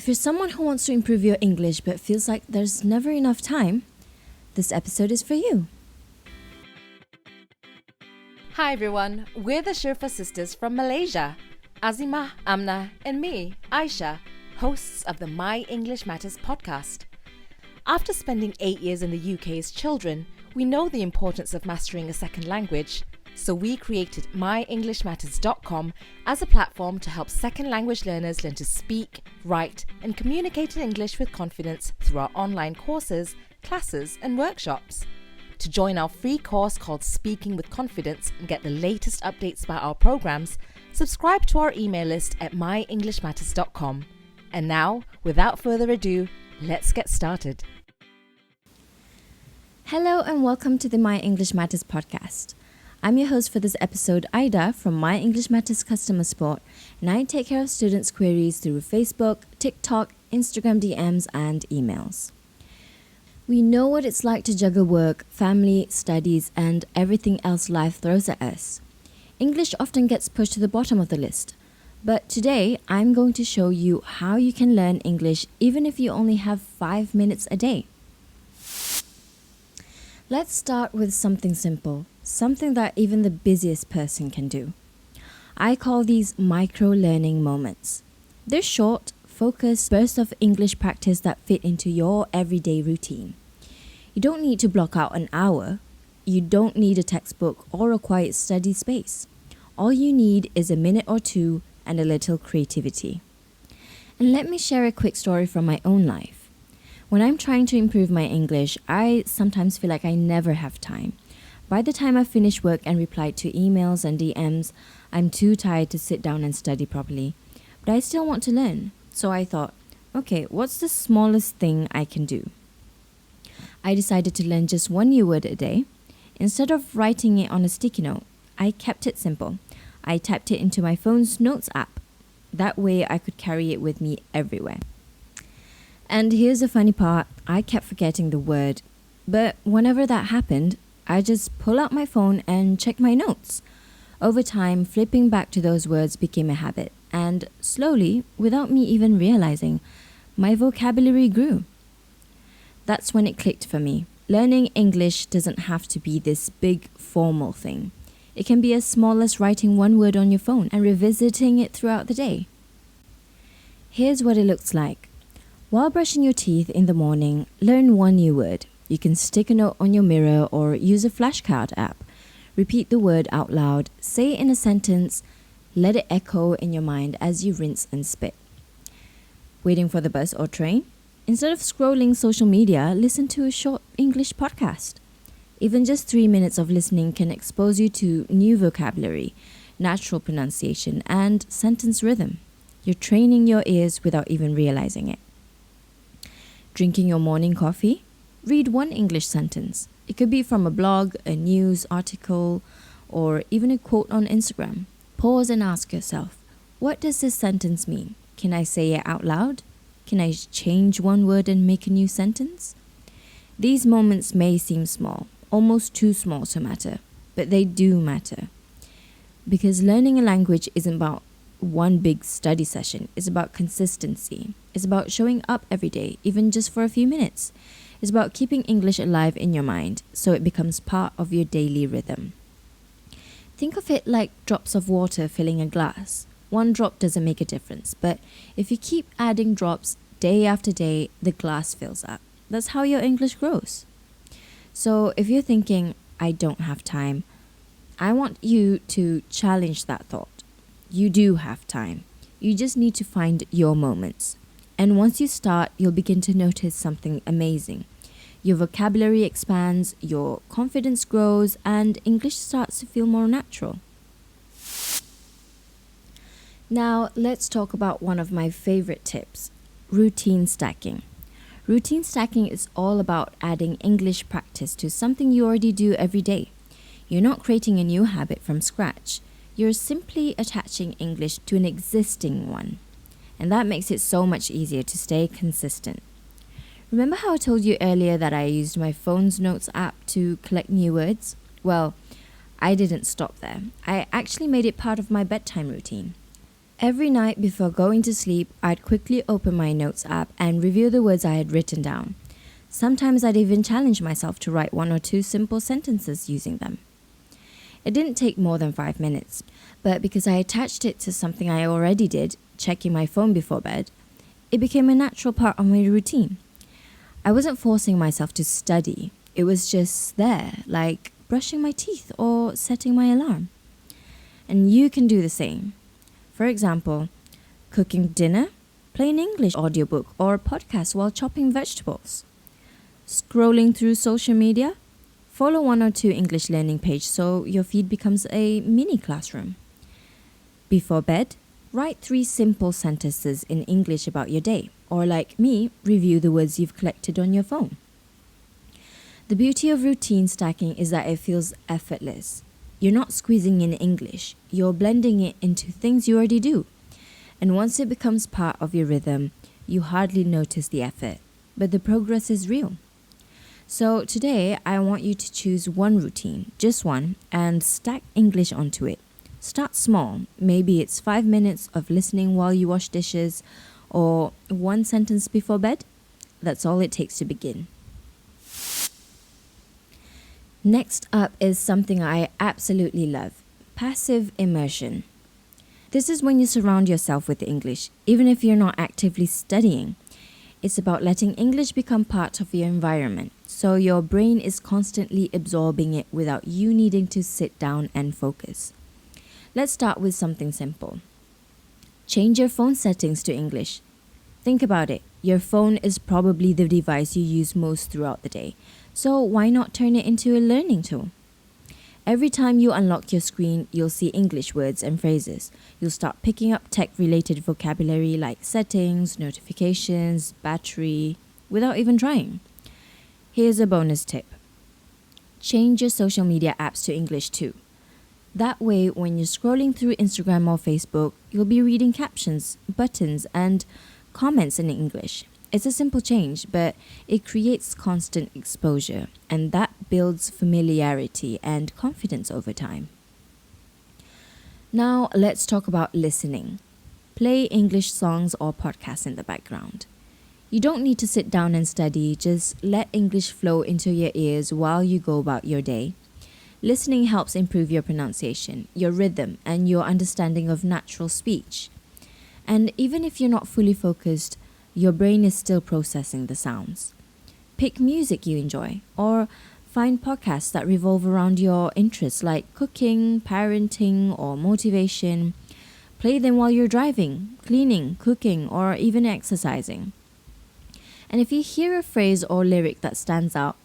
If you're someone who wants to improve your English but feels like there's never enough time, this episode is for you. Hi everyone, we're the Shirfa sisters from Malaysia. Azima, Amna, and me, Aisha, hosts of the My English Matters podcast. After spending 8 years in the UK as children, we know the importance of mastering a second language. So we created MyEnglishMatters.com as a platform to help second language learners learn to speak, write, and communicate in English with confidence through our online courses, classes, and workshops. To join our free course called Speaking with Confidence and get the latest updates about our programs, subscribe to our email list at MyEnglishMatters.com. And now, without further ado, let's get started. Hello and welcome to the My English Matters podcast. I'm your host for this episode, Aida from My English Matters Customer Support, and I take care of students' queries through Facebook, TikTok, Instagram DMs, and emails. We know what it's like to juggle work, family, studies, and everything else life throws at us. English often gets pushed to the bottom of the list, but today I'm going to show you how you can learn English even if you only have 5 minutes a day. Let's start with something simple, something that even the busiest person can do. I call these micro-learning moments. They're short, focused bursts of English practice that fit into your everyday routine. You don't need to block out an hour. You don't need a textbook or a quiet study space. All you need is a minute or two and a little creativity. And let me share a quick story from my own life. When I'm trying to improve my English, I sometimes feel like I never have time. By the time I finish work and reply to emails and DMs, I'm too tired to sit down and study properly. But I still want to learn. So I thought, okay, what's the smallest thing I can do? I decided to learn just one new word a day. Instead of writing it on a sticky note, I kept it simple. I typed it into my phone's notes app. That way I could carry it with me everywhere. And here's the funny part, I kept forgetting the word. But whenever that happened, I just pull out my phone and check my notes. Over time, flipping back to those words became a habit. And slowly, without me even realizing, my vocabulary grew. That's when it clicked for me. Learning English doesn't have to be this big formal thing. It can be as small as writing one word on your phone and revisiting it throughout the day. Here's what it looks like. While brushing your teeth in the morning, learn one new word. You can stick a note on your mirror or use a flashcard app. Repeat the word out loud, say it in a sentence, let it echo in your mind as you rinse and spit. Waiting for the bus or train? Instead of scrolling social media, listen to a short English podcast. Even just 3 minutes of listening can expose you to new vocabulary, natural pronunciation, and sentence rhythm. You're training your ears without even realizing it. Drinking your morning coffee? Read one English sentence. It could be from a blog, a news article, or even a quote on Instagram. Pause and ask yourself, what does this sentence mean? Can I say it out loud? Can I change one word and make a new sentence? These moments may seem small, almost too small to matter, but they do matter. Because learning a language isn't about one big study session. It's about consistency. It's about showing up every day, even just for a few minutes. It's about keeping English alive in your mind so it becomes part of your daily rhythm. Think of it like drops of water filling a glass. One drop doesn't make a difference, but if you keep adding drops day after day, the glass fills up. That's how your English grows. So if you're thinking, I don't have time, I want you to challenge that thought. You do have time. You just need to find your moments. And once you start, you'll begin to notice something amazing. Your vocabulary expands, your confidence grows, and English starts to feel more natural. Now, let's talk about one of my favorite tips, routine stacking. Routine stacking is all about adding English practice to something you already do every day. You're not creating a new habit from scratch. You're simply attaching English to an existing one. And that makes it so much easier to stay consistent. Remember how I told you earlier that I used my phone's notes app to collect new words? Well, I didn't stop there. I actually made it part of my bedtime routine. Every night before going to sleep, I'd quickly open my notes app and review the words I had written down. Sometimes I'd even challenge myself to write 1 or 2 simple sentences using them. It didn't take more than 5 minutes, but because I attached it to something I already did, checking my phone before bed, it became a natural part of my routine. I wasn't forcing myself to study. It was just there, like brushing my teeth or setting my alarm. And you can do the same. For example, cooking dinner, play an English audiobook or podcast while chopping vegetables. Scrolling through social media, follow 1 or 2 English learning pages so your feed becomes a mini classroom. Before bed, write 3 simple sentences in English about your day, or like me, review the words you've collected on your phone. The beauty of routine stacking is that it feels effortless. You're not squeezing in English, you're blending it into things you already do. And once it becomes part of your rhythm, you hardly notice the effort, but the progress is real. So today, I want you to choose one routine, just one, and stack English onto it. Start small. Maybe it's 5 minutes of listening while you wash dishes, or 1 sentence before bed. That's all it takes to begin. Next up is something I absolutely love, passive immersion. This is when you surround yourself with English, even if you're not actively studying. It's about letting English become part of your environment, so your brain is constantly absorbing it without you needing to sit down and focus. Let's start with something simple. Change your phone settings to English. Think about it. Your phone is probably the device you use most throughout the day. So why not turn it into a learning tool? Every time you unlock your screen, you'll see English words and phrases. You'll start picking up tech-related vocabulary like settings, notifications, battery, without even trying. Here's a bonus tip. Change your social media apps to English too. That way, when you're scrolling through Instagram or Facebook, you'll be reading captions, buttons, and comments in English. It's a simple change, but it creates constant exposure, and that builds familiarity and confidence over time. Now, let's talk about listening. Play English songs or podcasts in the background. You don't need to sit down and study, just let English flow into your ears while you go about your day. Listening helps improve your pronunciation, your rhythm, and your understanding of natural speech. And even if you're not fully focused, your brain is still processing the sounds. Pick music you enjoy, or find podcasts that revolve around your interests like cooking, parenting, or motivation. Play them while you're driving, cleaning, cooking, or even exercising. And if you hear a phrase or lyric that stands out,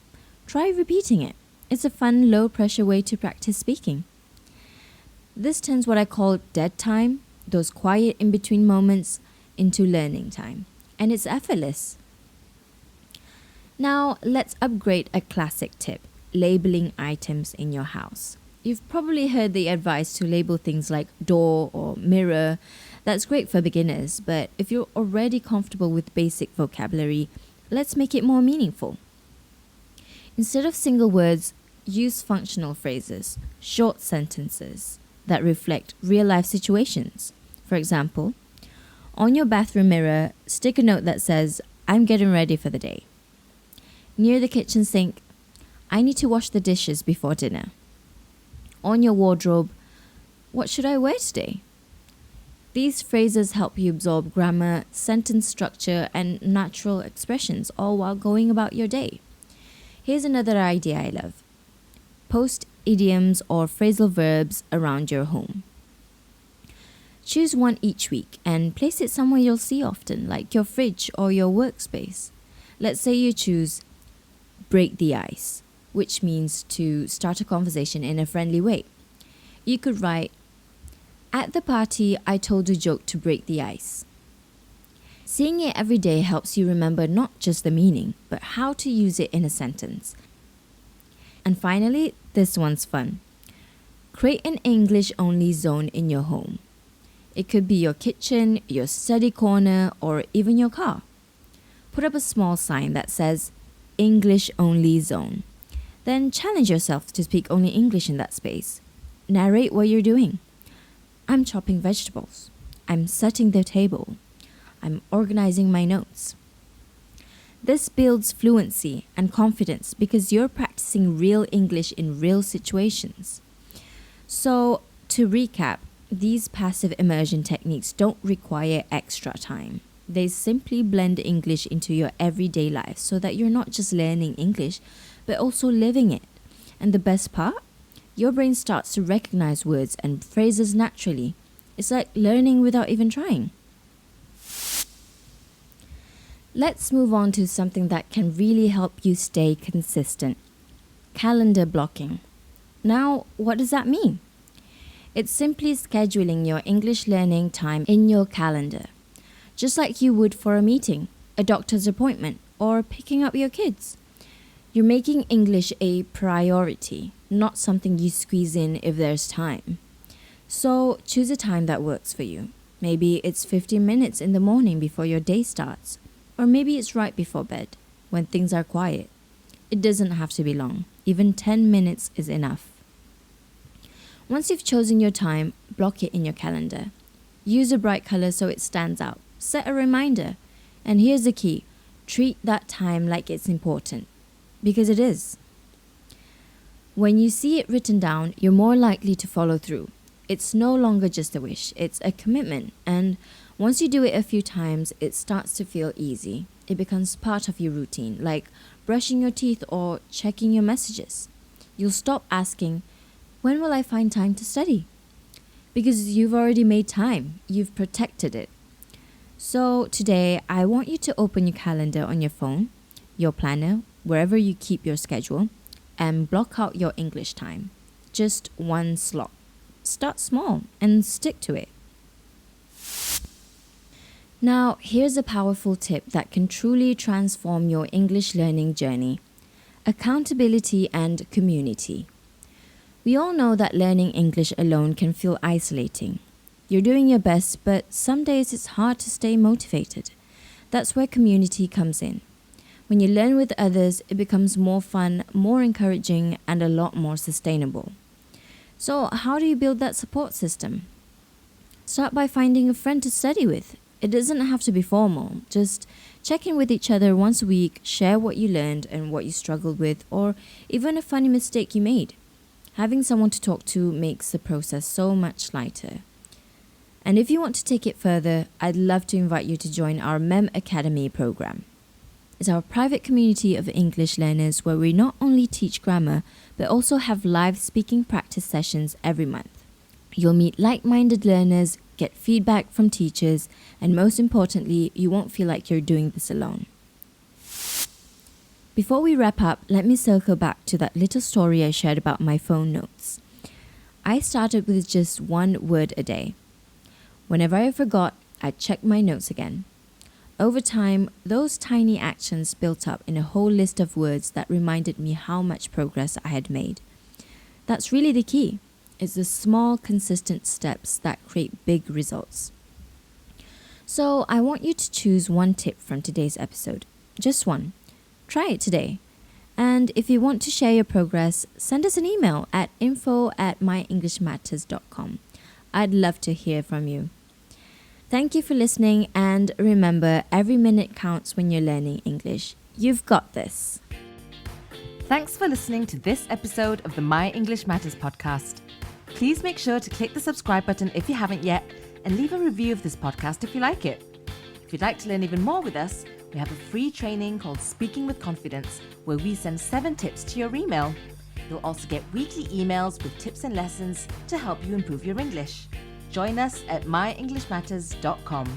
try repeating it. It's a fun, low-pressure way to practice speaking. This turns what I call dead time, those quiet in-between moments, into learning time. And it's effortless. Now, let's upgrade a classic tip, labeling items in your house. You've probably heard the advice to label things like door or mirror. That's great for beginners, but if you're already comfortable with basic vocabulary, let's make it more meaningful. Instead of single words, use functional phrases, short sentences that reflect real-life situations. For example, on your bathroom mirror, stick a note that says, "I'm getting ready for the day." Near the kitchen sink, "I need to wash the dishes before dinner." On your wardrobe, "What should I wear today?" These phrases help you absorb grammar, sentence structure, and natural expressions, all while going about your day. Here's another idea I love. Post idioms or phrasal verbs around your home. Choose one each week and place it somewhere you'll see often, like your fridge or your workspace. Let's say you choose break the ice, which means to start a conversation in a friendly way. You could write, "At the party, I told a joke to break the ice." Seeing it every day helps you remember not just the meaning, but how to use it in a sentence. And finally, this one's fun. Create an English-only zone in your home. It could be your kitchen, your study corner, or even your car. Put up a small sign that says, English Only Zone. Then challenge yourself to speak only English in that space. Narrate what you're doing. "I'm chopping vegetables." I'm setting the table. I'm organizing my notes. This builds fluency and confidence because you're practicing real English in real situations. So, to recap, these passive immersion techniques don't require extra time. They simply blend English into your everyday life so that you're not just learning English, but also living it. And the best part? Your brain starts to recognize words and phrases naturally. It's like learning without even trying. Let's move on to something that can really help you stay consistent. Calendar blocking. Now, what does that mean? It's simply scheduling your English learning time in your calendar, just like you would for a meeting, a doctor's appointment, or picking up your kids. You're making English a priority, not something you squeeze in if there's time. So choose a time that works for you. Maybe it's 15 minutes in the morning before your day starts, or maybe it's right before bed, when things are quiet. It doesn't have to be long. Even 10 minutes is enough. Once you've chosen your time, block it in your calendar. Use a bright color so it stands out. Set a reminder. And here's the key. Treat that time like it's important. Because it is. When you see it written down, you're more likely to follow through. It's no longer just a wish, it's a commitment. And once you do it a few times, it starts to feel easy. It becomes part of your routine, like brushing your teeth or checking your messages. You'll stop asking, when will I find time to study? Because you've already made time. You've protected it. So today, I want you to open your calendar on your phone, your planner, wherever you keep your schedule, and block out your English time. Just one slot. Start small and stick to it. Now, here's a powerful tip that can truly transform your English learning journey. Accountability and community. We all know that learning English alone can feel isolating. You're doing your best, but some days it's hard to stay motivated. That's where community comes in. When you learn with others, it becomes more fun, more encouraging, and a lot more sustainable. So, how do you build that support system? Start by finding a friend to study with. It doesn't have to be formal. Just check in with each other once a week, share what you learned and what you struggled with, or even a funny mistake you made. Having someone to talk to makes the process so much lighter. And if you want to take it further, I'd love to invite you to join our MEM Academy program. It's our private community of English learners where we not only teach grammar, but also have live speaking practice sessions every month. You'll meet like-minded learners, get feedback from teachers, and most importantly, you won't feel like you're doing this alone. Before we wrap up, let me circle back to that little story I shared about my phone notes. I started with just one word a day. Whenever I forgot, I'd check my notes again. Over time, those tiny actions built up in a whole list of words that reminded me how much progress I had made. That's really the key. It's the small, consistent steps that create big results. So I want you to choose one tip from today's episode. Just one. Try it today. And if you want to share your progress, send us an email at info@myenglishmatters.com. I'd love to hear from you. Thank you for listening, and remember, every minute counts when you're learning English. You've got this. Thanks for listening to this episode of the My English Matters podcast. Please make sure to click the subscribe button if you haven't yet, and leave a review of this podcast if you like it. If you'd like to learn even more with us, we have a free training called Speaking with Confidence, where we send 7 tips to your email. You'll also get weekly emails with tips and lessons to help you improve your English. Join us at myenglishmatters.com.